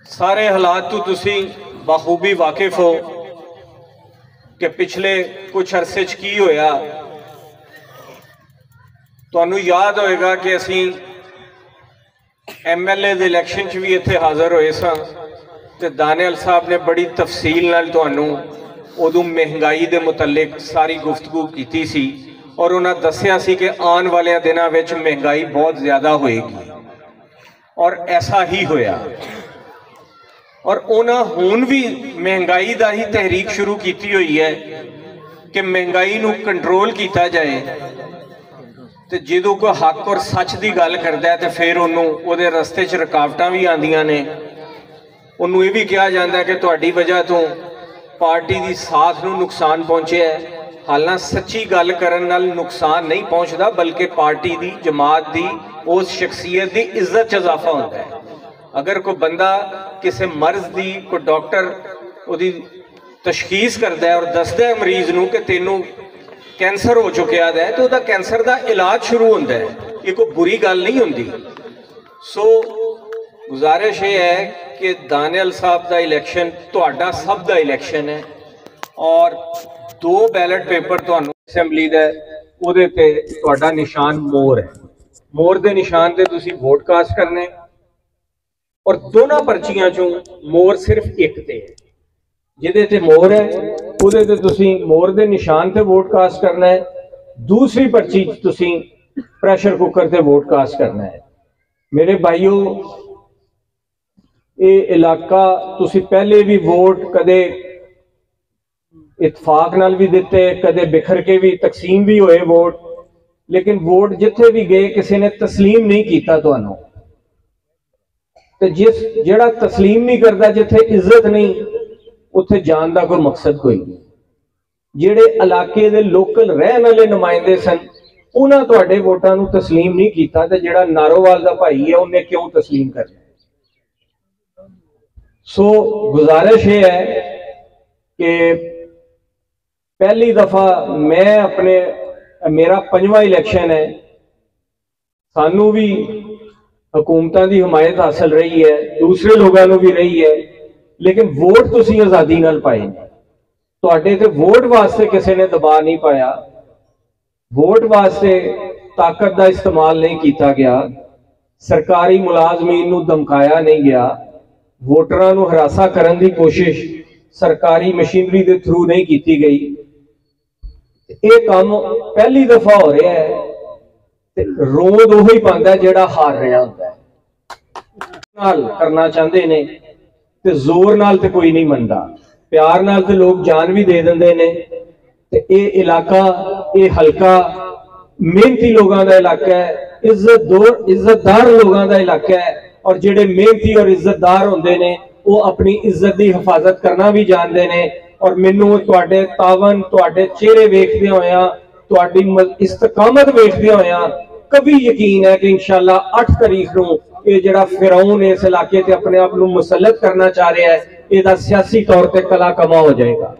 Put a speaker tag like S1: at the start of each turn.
S1: सारे हालात तो तुसी बखूबी वाकिफ हो कि पिछले कुछ अरसे की होया। तुहानू याद होएगा कि असी MLA दे इलैक्शन च भी इत्थे हाज़र होए सां ते दानियल साहब ने बड़ी तफसील नाल तुहानू उदों महंगाई दे मुतल्लिक सारी गुफ्तगू कीती सी और उन्हें दस्सिया सी कि आने वाले दिनों में महंगाई बहुत ज़्यादा होएगी और ऐसा ही होया। और उन्हें हुण भी महंगाई का ही तहरीक शुरू की हुई है कि महंगाई नू कंट्रोल किया जाए। तो जो कोई हक और सच की गल करता है तो फिर उन्होंने रस्ते च रुकावटां भी आंदियां ने। उन्होंने ये भी कहा जाता है कि तुहाडी वजह तो पार्टी की साथ नू नुकसान पहुंचे है। हालांकि सच्ची गल करन नाल नुकसान नहीं पहुंचता बल्कि पार्टी की जमात की उस शख्सियत की इज्जत च इजाफा होता है। अगर कोई बंदा किसी मर्ज की कोई डॉक्टर उसकी तशखीस करता है और दसदा है मरीज नू कि तेनों कैंसर हो चुका है तो वह कैंसर का इलाज शुरू होता है, ये कोई बुरी गल नहीं होंगी। सो गुजारिश ये है कि दानियल साहब का इलैक्शन तुहाडा सब का इलैक्शन है और 2 बैलेट पेपर तुहानू असैंबली का उहदे ते तुहाडा निशान मोर है। मोर के निशान से तुसी वोट कास्ट करने और दोनों पर्चियां चों मोर सिर्फ एक ते है। जिहदे ते मोर है उहदे ते तुसी मोर के निशान से वोट कास्ट करना है। दूसरी पर्ची तुसी प्रैशर कुकर से वोट कास्ट करना है। मेरे भाईओ, ये इलाका तुसी पहले भी वोट कदे इतफाक नाल भी दिते, कदे बिखर के भी तकसीम भी होए वोट, लेकिन वोट जिथे भी गए किसी ने तस्लीम नहीं किया तुहानू। तो जिस जेड़ा तस्लीम नहीं करता, जिथे इज्जत नहीं उत्थे जान का कोई मकसद कोई नहीं। जेड़े इलाके दे लोकल रहन वाले नुमाइंदे सन उन्होंने तुहाडे वोटां नू तस्लीम नहीं किया तो जेड़ा नारोवाल का भाई है उन्हें क्यों तस्लीम करना। सो गुजारिश ये है कि पहली दफा मैं अपने मेरा 5वां इलैक्शन है, सानू भी हुकूमतां दी हिमायत हासिल रही है, दूसरे लोगों को भी रही है, लेकिन वोट तुसी आज़ादी नाल पाए ने। तुहाडे ते वोट वास्ते किसी ने दबाव नहीं पाया, वोट वास्ते ताकत का इस्तेमाल नहीं किया गया, सरकारी मुलाजमीन नू धमकाया नहीं गया, वोटरां नू हरासा करने की कोशिश सरकारी मशीनरी के थ्रू नहीं की गई। ये काम पहली दफा हो रहा है। रोज उही पांदा जिहड़ा हार रहा होंदा है। नाल करना चाहते ने ते जोर नाल ते कोई नहीं मनदा, प्यार नाल ते लोग जान भी दे देंदे ने। ते ये इलाका, ये हल्का मेहनती लोगों का इलाका है, इज्जतदार लोगों का इलाका है और जिहड़े मेहनती और इज्जतदार होंदे ने वो अपनी इज्जत की हिफाजत करना भी जानते हैं। और मैनू तुहाडे तावन, तुहाडे चेहरे वेखदे होया, तुहाडी इस्तकामत वेखदे होया कभी यकीन है कि इंशाअल्लाह 8 तारीख को ये जिहड़ा फिरौन इस इलाके ते अपने आप को मुसल्लत करना चाह रहा है, इसका सियासी तौर पर कला कमा हो जाएगा।